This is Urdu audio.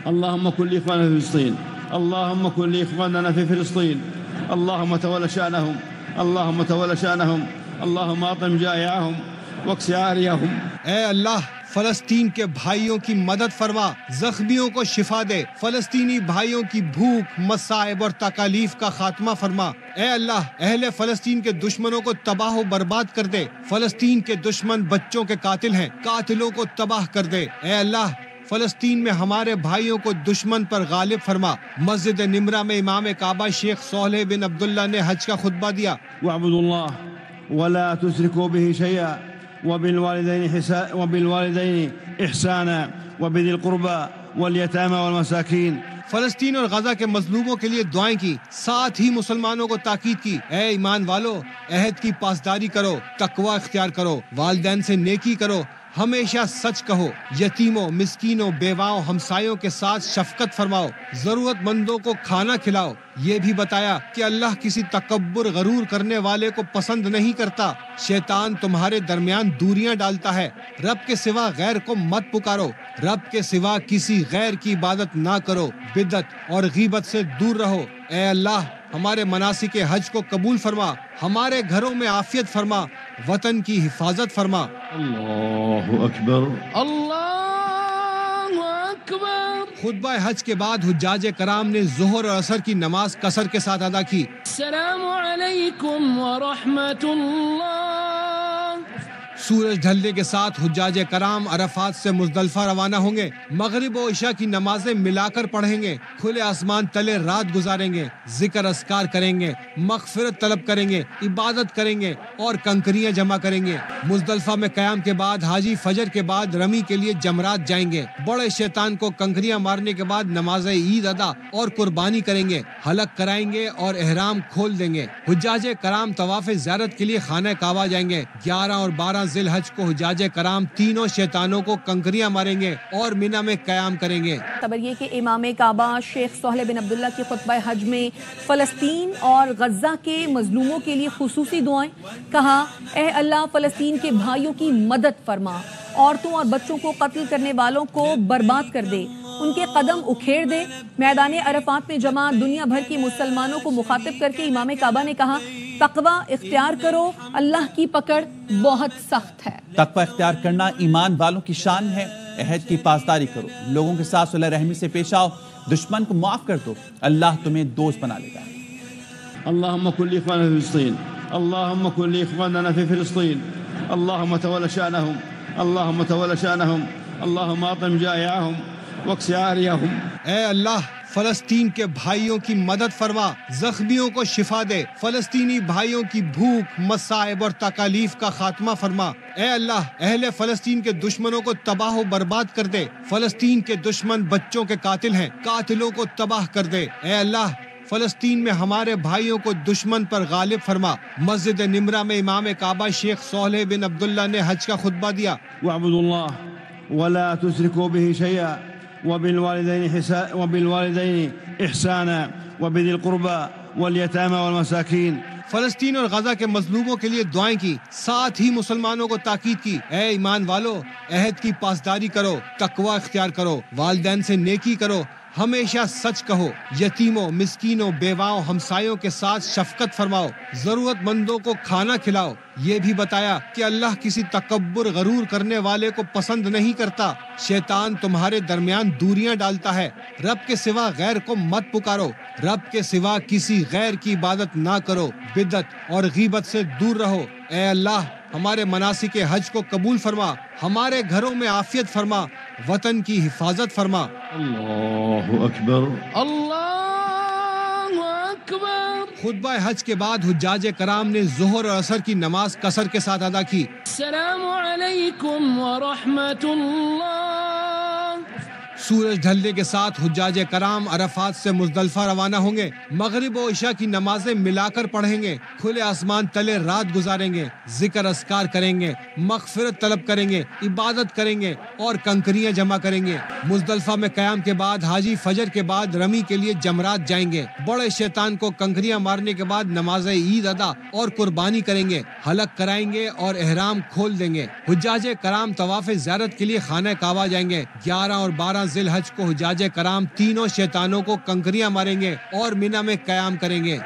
اللهم كن لإخواننا في فلسطين، اللهم كن لإخواننا في فلسطين، اللهم تول شأنهم، اللهم تول شأنهم، اللهم أطعم جائعهم واكس عاريهم۔ اے اللہ فلسطین کے بھائیوں کی مدد فرما، زخمیوں کو شفا دے، فلسطینی بھائیوں کی بھوک، مصائب اور تکالیف کا خاتمہ فرما۔ اے اللہ اہل فلسطین کے دشمنوں کو تباہ و برباد کر دے، فلسطین کے دشمن بچوں کے قاتل ہیں، قاتلوں کو تباہ کر دے۔ اے اللہ فلسطین میں ہمارے بھائیوں کو دشمن پر غالب فرما۔ مسجد نمرہ میں امام کعبہ شیخ صالح بن عبداللہ نے حج کا خطبہ دیا۔ واعبدوا الله ولا تشركوا به شيئا وبالوالدين إحسانا وبذي القربى واليتامى والمساكين۔ فلسطین اور غزہ کے مظلوموں کے لیے دعائیں کی، ساتھ ہی مسلمانوں کو تاکید کی، اے ایمان والو عہد کی پاسداری کرو، تقوی اختیار کرو، والدین سے نیکی کرو، ہمیشہ سچ کہو، یتیموں، مسکینوں، بیواؤں، ہمسایوں کے ساتھ شفقت فرماؤ، ضرورت مندوں کو کھانا کھلاؤ۔ یہ بھی بتایا کہ اللہ کسی تکبر غرور کرنے والے کو پسند نہیں کرتا۔ شیطان تمہارے درمیان دوریاں ڈالتا ہے۔ رب کے سوا غیر کو مت پکارو، رب کے سوا کسی غیر کی عبادت نہ کرو، بدعت اور غیبت سے دور رہو۔ اے اللہ ہمارے مناسک حج کو قبول فرما، ہمارے گھروں میں عافیت فرما، وطن کی حفاظت فرما۔ اللہ اکبر، اللہ اکبر۔ خطبہ حج کے بعد حجاج کرام نے ظہر اور عصر کی نماز قصر کے ساتھ ادا کی۔ السلام علیکم ورحمۃ اللہ۔ سورج ڈھلنے کے ساتھ حجاج کرام عرفات سے مزدلفہ روانہ ہوں گے، مغرب و عشاء کی نمازیں ملا کر پڑھیں گے، کھلے آسمان تلے رات گزاریں گے، ذکر اذکار کریں گے، مغفرت طلب کریں گے، عبادت کریں گے اور کنکریاں جمع کریں گے۔ مزدلفہ میں قیام کے بعد حاجی فجر کے بعد رمی کے لیے جمرات جائیں گے، بڑے شیطان کو کنکریاں مارنے کے بعد نماز عید ادا اور قربانی کریں گے، حلق کرائیں گے اور احرام کھول دیں گے۔ حجاج کرام طواف زیارت کے لیے خانہ کعبہ جائیں گے۔ 11 اور 12 ذی الحج کو حجاج کرام تینوں شیطانوں کو کنکریاں ماریں گے اور مینا میں قیام کریں گے۔ خبر یہ کہ امام کعبہ شیخ صالح بن عبداللہ کی خطبہ حج میں فلسطین اور غزہ کے مظلوموں کے لیے خصوصی دعائیں، کہا اے اللہ فلسطین کے بھائیوں کی مدد فرما، عورتوں اور بچوں کو قتل کرنے والوں کو برباد کر دے، ان کے قدم اکھیڑ دے۔ میدان عرفات میں جمع دنیا بھر کی مسلمانوں کو مخاطب کر کے امام کعبہ نے کہا تقوی اختیار کرو، اللہ کی پکڑ بہت سخت ہے۔ تقوی اختیار کرنا ایمان والوں کی شان ہے۔ عہد کی پاسداری کرو، لوگوں کے ساتھ صلح رحمی سے پیش آؤ، دشمن کو معاف کر دو، اللہ تمہیں دوست بنا لے گا۔ اللهم كن لإخواننا في فلسطين، اللهم كن لإخواننا في فلسطين، اللهم تول شأنهم، اللهم تول شأنهم، اللهم أطعم جائعهم واكس عاريهم۔ اے اللہ فلسطین کے بھائیوں کی مدد فرما، زخمیوں کو شفا دے، فلسطینی بھائیوں کی بھوک، مصائب اور تکالیف کا خاتمہ فرما۔ اے اللہ اہل فلسطین کے دشمنوں کو تباہ و برباد کر دے، فلسطین کے دشمن بچوں کے قاتل ہیں، قاتلوں کو تباہ کر دے۔ اے اللہ فلسطین میں ہمارے بھائیوں کو دشمن پر غالب فرما۔ مسجد نمرہ میں امام کعبہ شیخ صالح بن عبداللہ نے حج کا خطبہ دیا۔ واعبدوا الله ولا تشركوا به شيئا وبالوالدين إحسانا وبذي القربى واليتامى والمساكين۔ فلسطین اور غزہ کے مظلوموں کے لیے دعائیں کی، ساتھ ہی مسلمانوں کو تاکید کی، اے ایمان والو عہد کی پاسداری کرو، تقوی اختیار کرو، والدین سے نیکی کرو، ہمیشہ سچ کہو، یتیموں، مسکینوں، بیواؤں، ہمسایوں کے ساتھ شفقت فرماؤ، ضرورت مندوں کو کھانا کھلاؤ۔ یہ بھی بتایا کہ اللہ کسی تکبر غرور کرنے والے کو پسند نہیں کرتا۔ شیطان تمہارے درمیان دوریاں ڈالتا ہے۔ رب کے سوا غیر کو مت پکارو، رب کے سوا کسی غیر کی عبادت نہ کرو، بدعت اور غیبت سے دور رہو۔ اے اللہ ہمارے مناسک حج کو قبول فرما، ہمارے گھروں میں عافیت فرما، وطن کی حفاظت فرما۔ اللہ اکبر، اللہ اکبر۔ خطبہ حج کے بعد حجاج کرام نے ظہر اور عصر کی نماز قصر کے ساتھ ادا کی۔ السلام علیکم ورحمۃ اللہ۔ سورج ڈھلنے کے ساتھ حجاج کرام عرفات سے مزدلفہ روانہ ہوں گے، مغرب و عشاء کی نمازیں ملا کر پڑھیں گے، کھلے آسمان تلے رات گزاریں گے، ذکر اذکار کریں گے، مغفرت طلب کریں گے، عبادت کریں گے اور کنکریاں جمع کریں گے۔ مزدلفہ میں قیام کے بعد حاجی فجر کے بعد رمی کے لیے جمرات جائیں گے، بڑے شیطان کو کنکریاں مارنے کے بعد نماز عید ادا اور قربانی کریں گے، حلق کرائیں گے اور احرام کھول دیں گے۔ حجاج کرام طواف زیارت کے لیے خانہ کعبہ جائیں گے۔ 11 اور 12 ذی الحج کو حجاج کرام تینوں شیطانوں کو کنکریاں ماریں گے اور منی میں قیام کریں گے۔